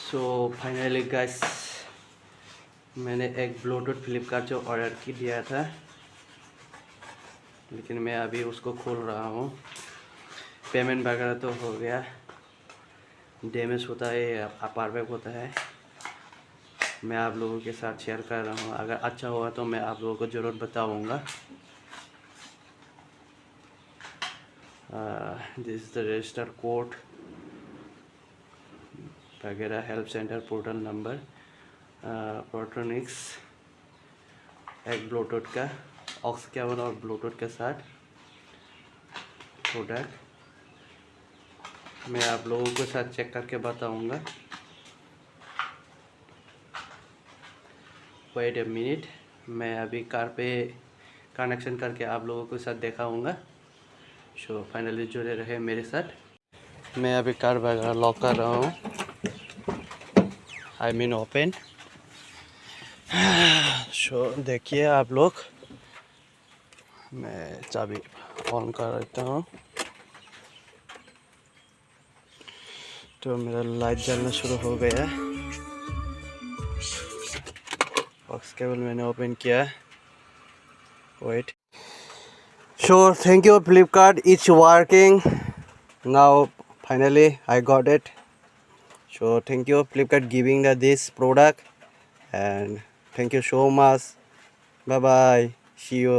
So finally guys, मैंने एक Bluetooth Flipkart जो ऑर्डर की दिया था, लेकिन मैं अभी उसको खोल रहा हूँ। पेमेंट वगैरह तो हो गया। डैमेज होता है या परफेक्ट होता है, मैं आप लोगों के साथ शेयर कर रहा हूँ। अगर अच्छा हुआ तो मैं आप लोगों को ज़रूर बताऊँगा। This is the register code वगैरह, हेल्प सेंटर, पोर्टल नंबर, प्रोटोनिक्स, एक ब्लूटूथ का ऑक्स केबल और ब्लूटूथ के साथ प्रोडक्ट मैं आप लोगों के साथ चेक करके बताऊंगा। वेट ए मिनट, मैं अभी कार पे कनेक्शन करके आप लोगों के साथ दिखाऊंगा। सो फाइनली जुड़े रहे मेरे साथ। मैं अभी कार वगैरह लॉक कर रहा हूँ, आई मीन ओपन। सो देखिए आप लोग, मैं चाबी ऑन कर देता हूँ तो मेरा लाइट जलना शुरू हो गया। ऑक्स केबल मैंने ओपन किया। Wait, so thank you Flipkart, it's working now. Finally I got it. So thank you Flipkart giving this product, and thank you so much. Bye bye, see you.